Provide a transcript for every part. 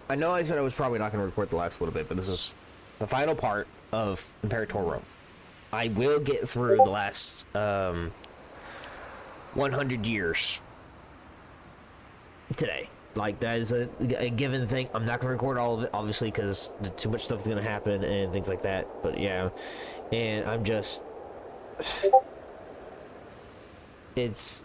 I know I said I was probably not going to record the last little bit, but this is the final part of Imperator Rome. I will get through the last 100 years today. Like, that is a given thing. I'm not going to record all of it, obviously, because too much stuff is going to happen and things like that. But yeah, and I'm just... It's...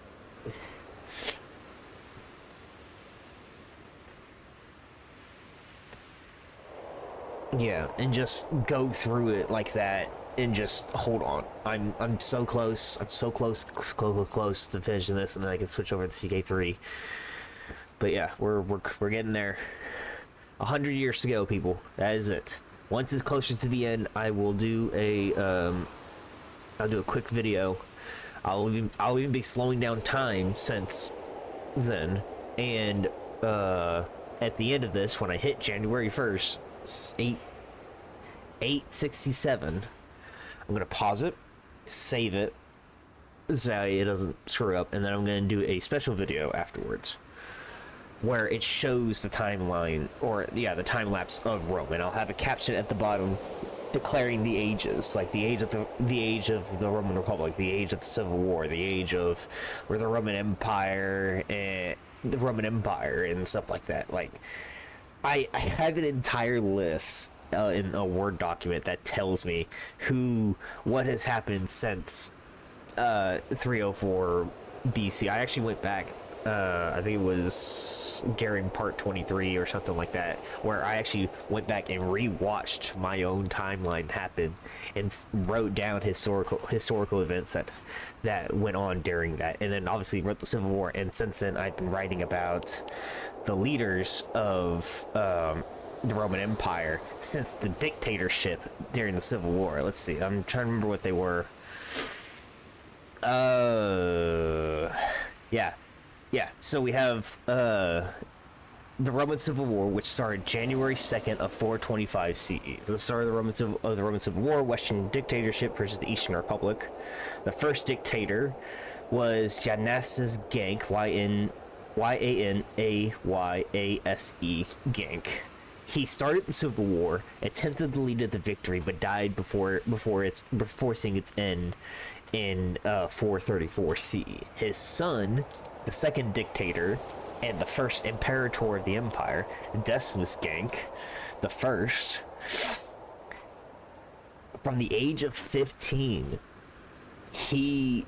Yeah, and just go through it like that and just hold on. I'm so close. I'm so close to finishing this, and then I can switch over to CK3. But yeah, we're getting there. 100 years to go, people. That is it. Once it's closer to the end, I will do I'll do a quick video. I'll even be slowing down time since then, and at the end of this, when I hit January 1st, 867, I'm gonna pause it, save it, so it doesn't screw up, and then I'm gonna do a special video afterwards where it shows the timeline, or yeah, the time lapse of Rome, and I'll have a caption at the bottom declaring the ages, like the age of the Roman Republic, the age of the Civil War, the age of or the Roman Empire, and the Roman Empire and stuff like that. Like, I have an entire list in a Word document that tells me what has happened since 304 BC. I actually went back. I think it was during part 23 or something like that, where I actually went back and rewatched my own timeline happen and wrote down historical events that went on during that, and then obviously wrote the Civil War. And since then, I've been writing about the leaders of the Roman Empire since the dictatorship during the Civil War. Let's see, I'm trying to remember what they were. Yeah, so we have the Roman Civil War, which started January 2nd of 425 CE. So the start of the Roman Civil War, Western dictatorship versus the Eastern Republic. The first dictator was Yanas's Gank, Yanayase Gank. He started the Civil War, attempted to lead it to victory, but died before seeing its end in 434 CE. His son, the second dictator and the first imperator of the empire, Decimus Gank the first, from the age of 15, he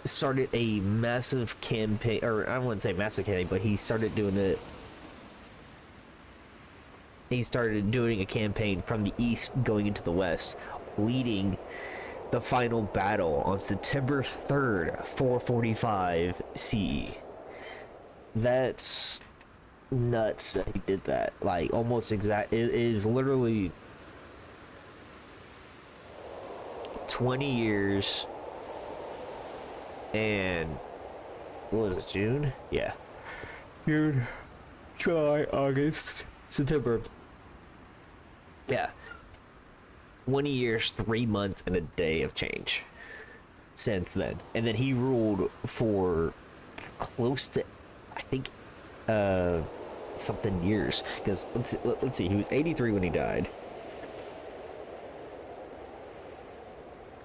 started a massive campaign, or I wouldn't say massive campaign, but he started doing a campaign from the east going into the west, leading the final battle on September 3rd, 445 CE. That's nuts that he did that. Like, almost exact. It is literally 20 years and what was it, June? Yeah. June, July, August, September. Yeah. 20 years, 3 months, and a day of change since then. And then he ruled for close to, I think, something years. Because, let's see, he was 83 when he died.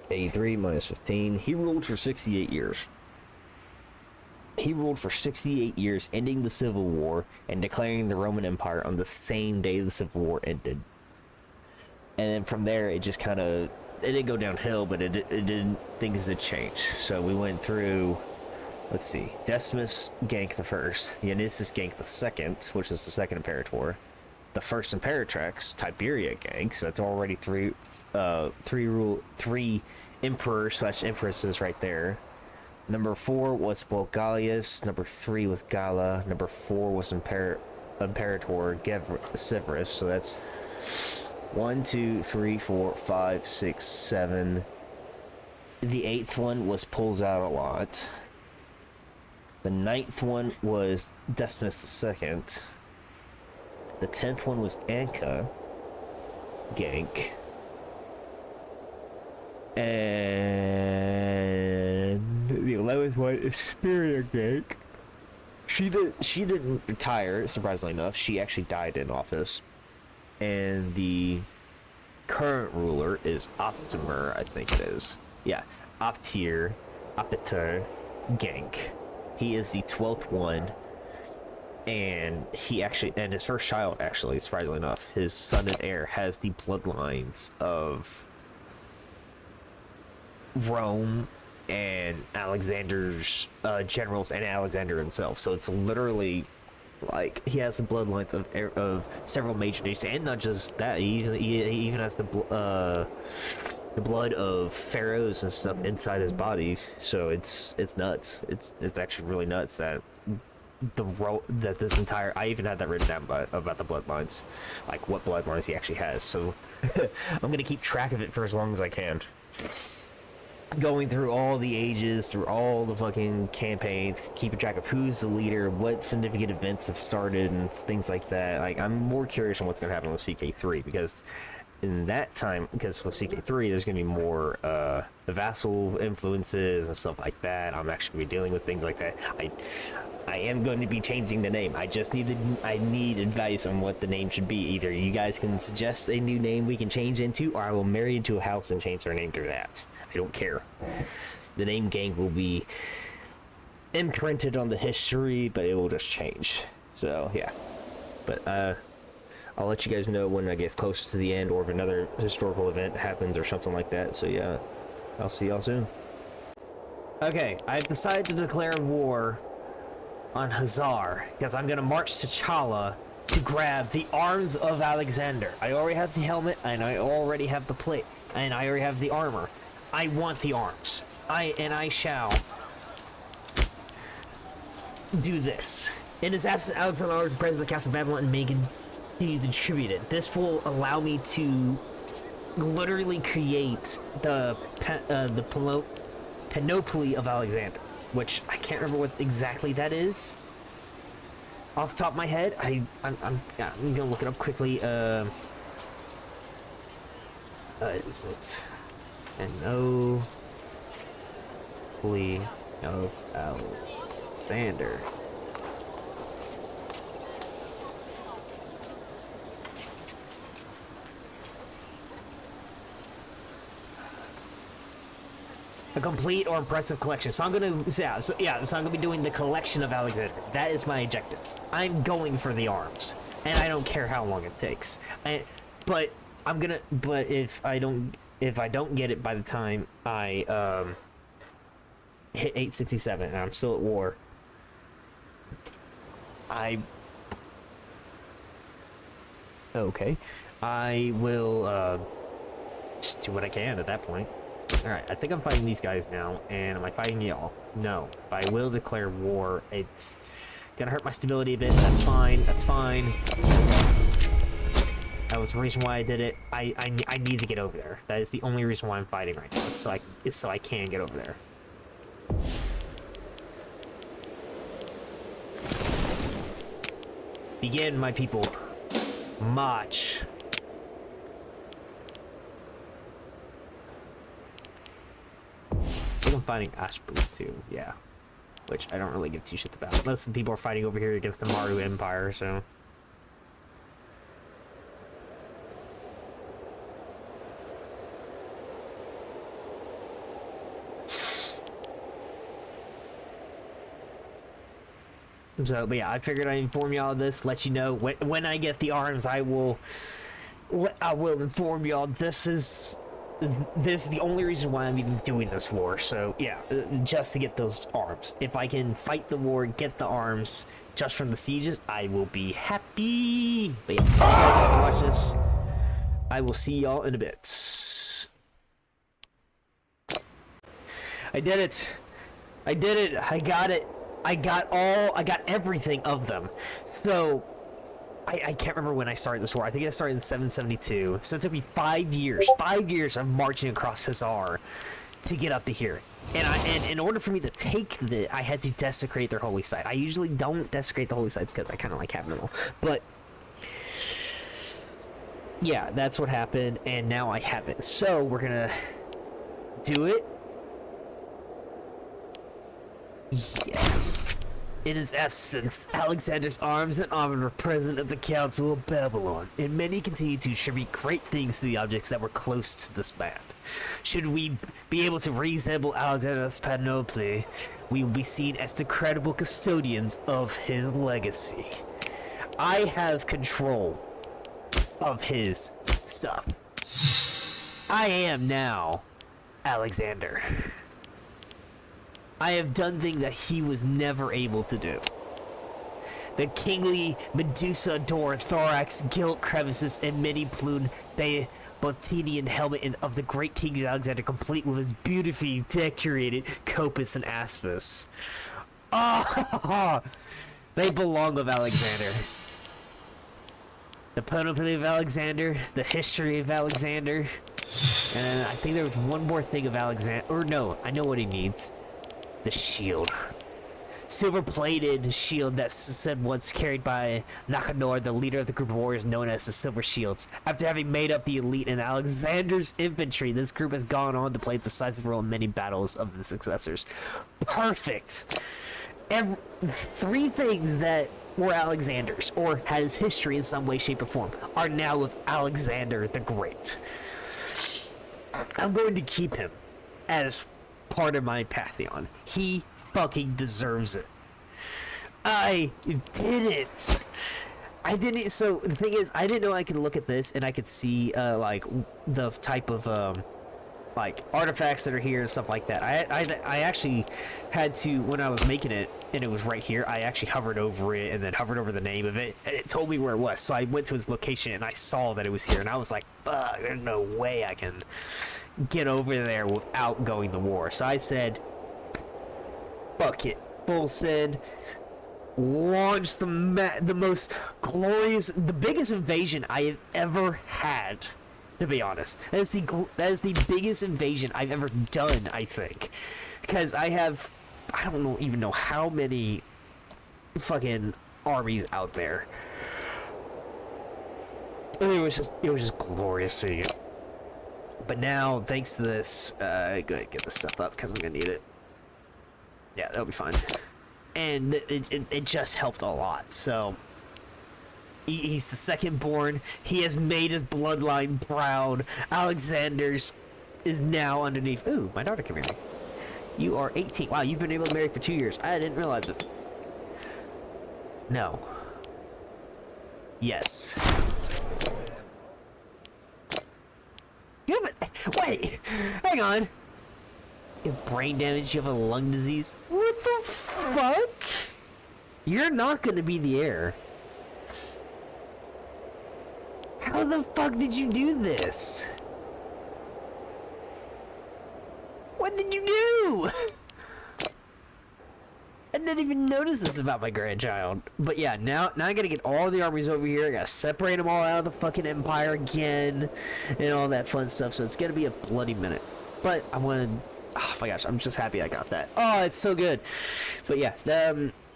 83 minus 15. He ruled for 68 years. He ruled for 68 years, ending the Civil War and declaring the Roman Empire on the same day the Civil War ended. And then from there, it just kind of, it didn't go downhill, but it didn't, things did change. So we went through, let's see, Decimus Gank the first, Dionysius Gank the second, which is the second imperator, the first imperatrix, Tiberia Gank, so that's already three emperors/empresses right there. Number 4 was Bulgarius, number 3 was Gala, number 4 was Imperator Severus, so that's 1, 2, 3, 4, 5, 6, 7. The 8th one was Pulls Out a Lot. The 9th one was Decimus II. The 10th one was Anka Gank. And the 11th one is Speria Gank. She didn't retire, surprisingly enough. She actually died in office. And the current ruler is Optimer, I think it is. Yeah, Optir Gank. He is the 12th one. And and his first child, actually, surprisingly enough, his son and heir has the bloodlines of Rome and Alexander's generals and Alexander himself. So it's literally like he has the bloodlines of several major nations, and not just that. He even has the blood of pharaohs and stuff inside his body. So it's nuts. It's actually really nuts that this entire, I even had that written down about the bloodlines, like what bloodlines he actually has. So I'm gonna keep track of it for as long as I can, going through all the ages, through all the fucking campaigns, keeping track of who's the leader, what significant events have started, and things like that. Like, I'm more curious on what's gonna happen with CK3, because in that time, because with CK3 there's gonna be more the vassal influences and stuff like that. I'm actually gonna be dealing with things like that. I am going to be changing the name. I need advice on what the name should be. Either you guys can suggest a new name we can change into, or I will marry into a house and change our name through that. I don't care. The name gang will be imprinted on the history, but it will just change. So yeah. But I'll let you guys know when I get closer to the end, or if another historical event happens or something like that. So yeah, I'll see y'all soon. Okay, I've decided to declare war on Hazar, because I'm gonna march to Chala to grab the arms of Alexander. I already have the helmet, and I already have the plate, and I already have the armor. I want the arms. I shall do this. In his absence, Alexander is president of the Council of Babylon and may continue to distribute it. This will allow me to literally create the panoply of Alexander, which I can't remember what exactly that is off the top of my head. I'm gonna look it up quickly. Is it panoply of Alexander? A complete or impressive collection. So I'm gonna, so I'm gonna be doing the collection of Alexander. That is my objective. I'm going for the arms, and I don't care how long it takes. But if I don't get it by the time I hit 867 and I'm still at war, I will just do what I can at that point. Alright, I think I'm fighting these guys now, and am I fighting y'all? No. But I will declare war. It's gonna hurt my stability a bit, that's fine, that's fine. That was the reason why I did it. I need to get over there. That is the only reason why I'm fighting right now, so I can get over there. Begin, my people. March. I think I'm fighting Ashbooth too, yeah. Which I don't really give two shits about. Most of the people are fighting over here against the Maru Empire, so. So, but yeah, I figured I'd inform y'all of this, let you know when I get the arms. I will inform y'all. This is the only reason why I'm even doing this war. So yeah, just to get those arms. If I can fight the war, get the arms just from the sieges, I will be happy. But yeah, if you guys want to watch this, I will see y'all in a bit. I did it. I did it. I got it. I got everything of them. So, I can't remember when I started this war. I think I started in 772. So it took me 5 years. 5 years of marching across Hazar to get up to here. And in order for me to take I had to desecrate their holy site. I usually don't desecrate the holy sites because I kind of like having them all. But, yeah, that's what happened. And now I have it. So, we're going to do it. Yes. In his absence, Alexander's arms and armor were present at the Council of Babylon, and many continue to attribute great things to the objects that were close to this man. Should we be able to reassemble Alexander's panoply, we will be seen as the credible custodians of his legacy. I have control of his stuff. I am now Alexander. I have done things that he was never able to do. The kingly Medusa adorned thorax, gilt crevices, and many-plumed Botanian helmet of the great King Alexander, complete with his beautifully decorated copus and aspis. Oh, they belong with Alexander. The panoply of Alexander, the history of Alexander, and I think there was one more thing of Alexander. Or no, I know what he needs. The shield. Silver-plated shield that said once carried by Nakanor, the leader of the group of warriors known as the Silver Shields. After having made up the elite in Alexander's infantry, this group has gone on to play a decisive role in many battles of the successors. Perfect! And three things that were Alexander's, or had his history in some way, shape, or form, are now with Alexander the Great. I'm going to keep him as part of my Pantheon. He fucking deserves it. I did it. I didn't. So the thing is, I didn't know I could look at this and I could see like the type of like artifacts that are here and stuff like that. I actually had to, when I was making it and it was right here, I actually hovered over it and then hovered over the name of it and it told me where it was. So I went to his location and I saw that it was here and I was like, fuck, there's no way I can get over there without going to war. So I said, fuck it, full send, launch the most glorious, the biggest invasion I have ever had, to be honest. That is the biggest invasion I've ever done, I think, because I don't even know how many fucking armies out there. And it was just glorious seeing it. But now, thanks to this, go ahead and get this stuff up because I'm gonna need it. Yeah, that'll be fine. And it just helped a lot. So he's the second born. He has made his bloodline proud. Alexander's is now underneath. Ooh, my daughter can marry me. You are 18. Wow, you've been able to marry for 2 years. I didn't realize it. No. Yes. You haven't. Wait. Hang on. You have brain damage. You have a lung disease. What the fuck? You're not going to be the heir. How the fuck did you do this? What did you do? I didn't even notice this about my grandchild. But yeah, now I gotta get all the armies over here. I gotta separate them all out of the fucking Empire again. And all that fun stuff. So it's gonna be a bloody minute. But I wanted... Oh my gosh, I'm just happy I got that. Oh, it's so good. But yeah,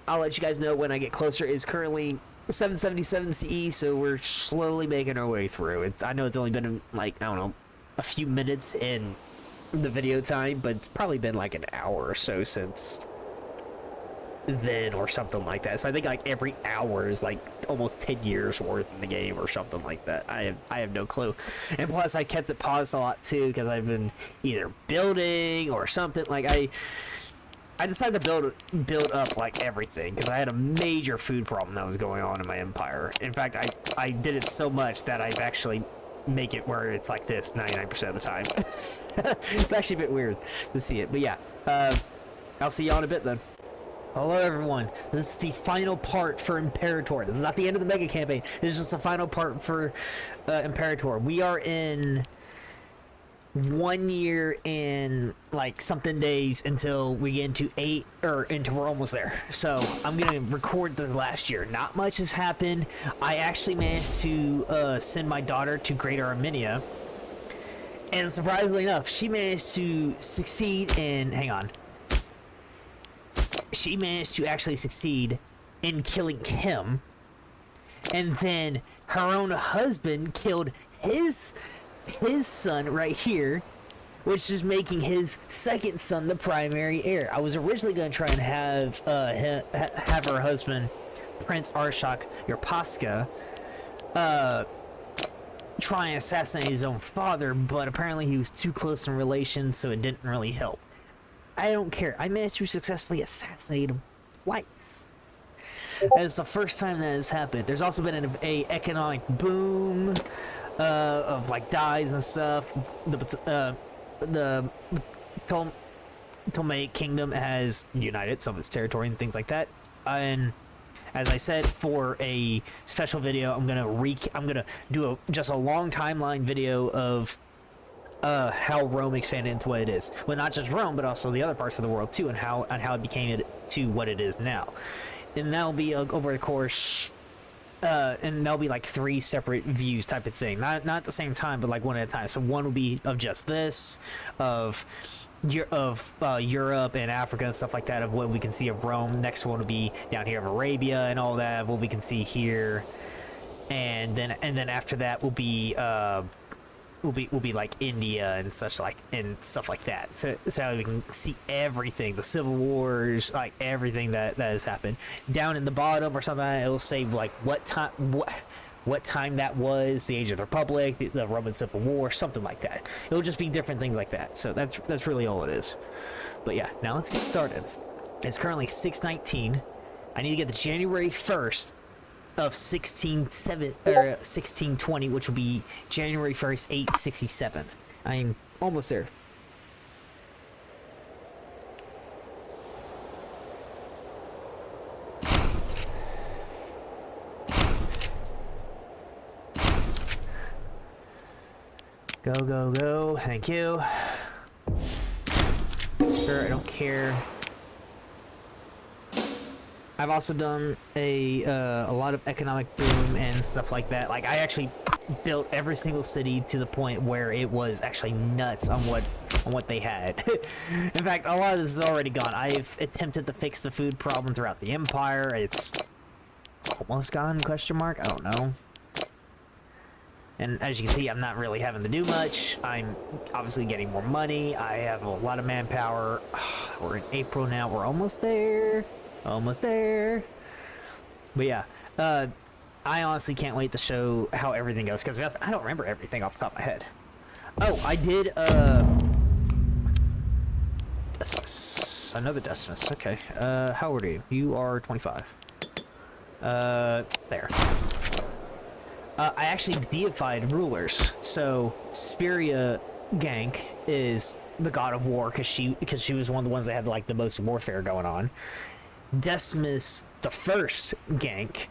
I'll let you guys know when I get closer. It's currently 777 CE, so we're slowly making our way through. I know it's only been, like, I don't know, a few minutes in the video time, but it's probably been like an hour or so since then or something like that. So I think like every hour is like almost 10 years worth in the game or something like that. I have no clue. And plus I kept it paused a lot too because I've been either building or something. Like I decided to build up like everything because I had a major food problem that was going on in my empire. In fact, I did it so much that I've actually make it where it's like this 99% of the time. It's actually a bit weird to see it, but yeah, I'll see y'all in a bit then. Hello everyone, this is the final part for Imperator. This is not the end of the mega campaign, this is just the final part for Imperator. We are in 1 year and like something days until we get into we're almost there. So I'm gonna record this last year. Not much has happened. I actually managed to send my daughter to Greater Armenia, and surprisingly enough, she managed to succeed in she managed to actually succeed in killing him, and then her own husband killed his son right here, which is making his second son the primary heir. I was originally going to try and have her husband, Prince Arshak Yerpaska, try and assassinate his own father, but apparently he was too close in relation, so it didn't really help. I don't care. I managed to successfully assassinate him twice. That is the first time that has happened. There's also been an economic boom of like dyes and stuff. The Ptolemaic Kingdom has united some of its territory and things like that. And as I said, for a special video, I'm gonna do just a long timeline video of how Rome expanded into what it is. Well, not just Rome, but also the other parts of the world too, and how it became to what it is now. And that'll be over the course, and that'll be like 3 separate views type of thing. Not at the same time, but like one at a time. So one will be of just this, of Europe and Africa and stuff like that, of what we can see of Rome. Next one will be down here of Arabia and all that, what we can see here. And then after that will be like India and such, like, and stuff like that. So we can see everything, the civil wars, like everything that has happened. Down in the bottom or something, it'll say like what time that was, the Age of the Republic, the Roman Civil War, something like that. It'll just be different things like that. So that's really all it is. But yeah, now let's get started. It's currently 6/19. I need to get the January 1st of 1620, which will be January 1st, 867. I'm almost there. Go, go, go. Thank you. Sure, I don't care. I've also done a lot of economic boom and stuff like that. Like, I actually built every single city to the point where it was actually nuts on what they had. In fact, a lot of this is already gone. I've attempted to fix the food problem throughout the empire. It's almost gone, question mark? I don't know. And as you can see, I'm not really having to do much. I'm obviously getting more money. I have a lot of manpower. We're in April now. We're almost there. Almost there. But yeah, I honestly can't wait to show how everything goes, because I don't remember everything off the top of my head. Oh, I did, Decimus. Another Decimus. Okay. How old are you? You are 25. There. I actually deified rulers. So Speria Gank is the god of war, because she was one of the ones that had like the most warfare going on. Decimus the First Gank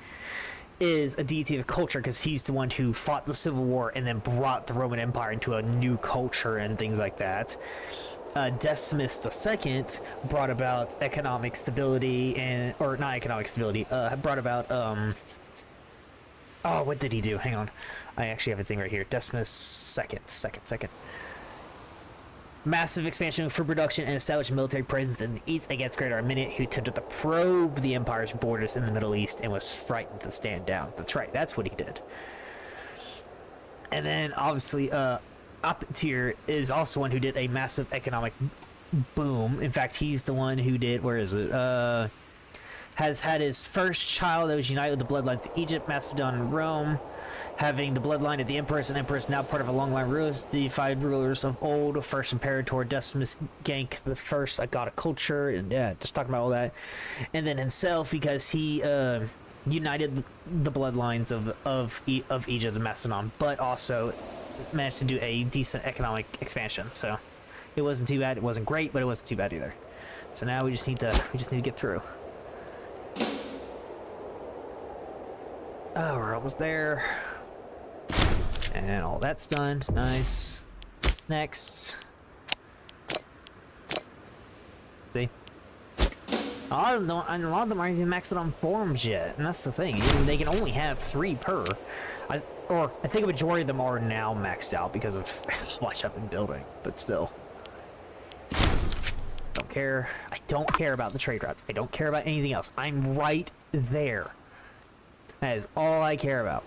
is a deity of culture, because he's the one who fought the Civil War and then brought the Roman Empire into a new culture and things like that. Decimus the Second brought about economic stability, or not economic stability, brought about oh, what did he do? Hang on, I actually have a thing right here. Decimus second. Massive expansion of food production and established military presence in the east against Great Arminian, who attempted to probe the empire's borders in the Middle East and was frightened to stand down. That's right, that's what he did. And then, obviously, up tier is also one who did a massive economic boom. In fact, he's the one who did, where is it? Has had his first child that was united with the bloodlines of Egypt, Macedon, and Rome. Having the bloodline of the emperors and emperors now part of a long line of rulers, deified rulers of old, first Imperator, Decimus Gank the First, a god of culture, and yeah, just talking about all that. And then himself, because he united the bloodlines of Egypt and Macedon, but also managed to do a decent economic expansion. So it wasn't too bad. It wasn't great, but it wasn't too bad either. So now we just need to get through. Oh, we're almost there. And all that's done. Nice. Next. See? A lot of them aren't even maxed on forms yet, and that's the thing. They can only have 3 per. I think a majority of them are now maxed out because of how much I've been building, but still. Don't care. I don't care about the trade routes. I don't care about anything else. I'm right there. That is all I care about.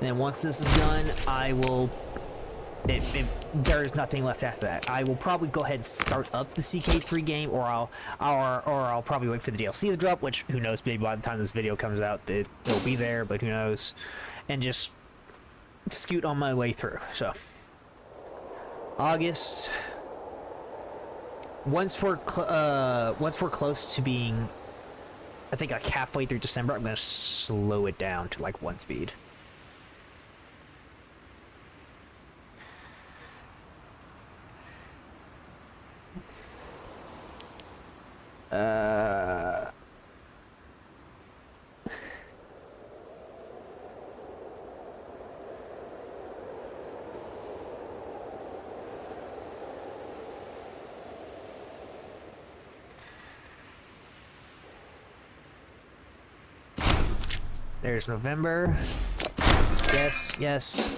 then once this is done, I will... there's nothing left after that. I will probably go ahead and start up the CK3 game, or I'll probably wait for the DLC to drop, which, who knows, maybe by the time this video comes out, it'll be there, but who knows. And just scoot on my way through, so... August... Once we're close to being, I think, like halfway through December, I'm gonna slow it down to like 1 speed. There's November. Yes, yes.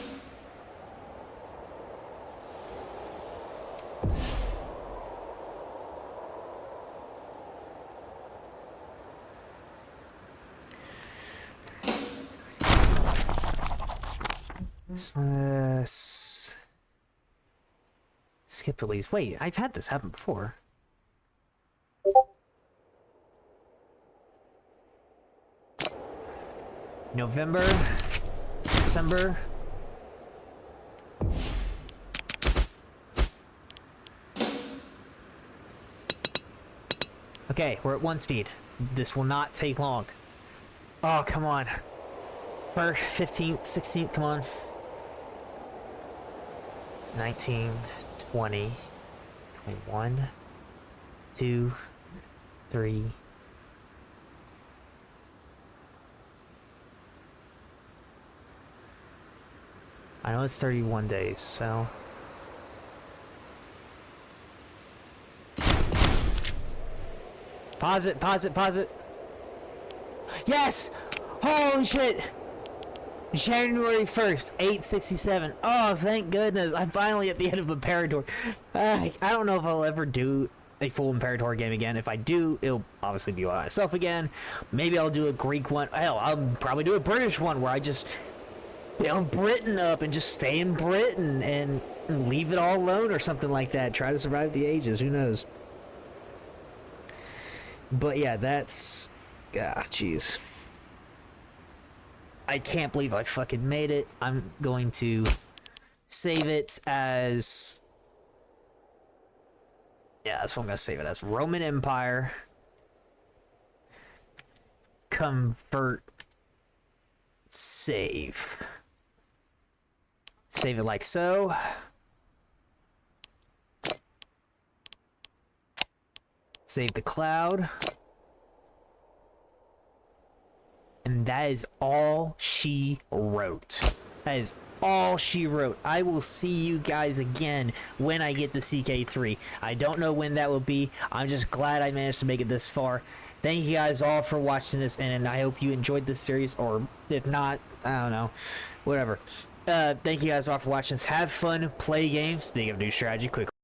Skip release. Wait, I've had this happen before. November, December. Okay, we're at 1 speed. This will not take long. Oh, come on. 15th, 16th, come on. 19, 20, 21, 2, 3. I know it's 31 days, so... Pause it, pause it, pause it! Yes! Holy shit! January 1st, 867. Oh, thank goodness. I'm finally at the end of Imperator. I don't know if I'll ever do a full Imperator game again. If I do, it'll obviously be by myself again. Maybe I'll do a Greek one. Hell, I'll probably do a British one where I just... build Britain up and just stay in Britain and leave it all alone or something like that. Try to survive the ages. Who knows? But yeah, that's... ah, jeez. I can't believe I fucking made it. I'm going to save it as... yeah, that's what I'm going to save it as. Roman Empire. Convert. Save. Save it like so. Save the cloud. And that is all she wrote. That is all she wrote. I will see you guys again when I get the CK3. I don't know when that will be. I'm just glad I managed to make it this far. Thank you guys all for watching this, and I hope you enjoyed this series, or if not, I don't know, whatever. Thank you guys all for watching this. Have fun, play games, think of new strategy quickly.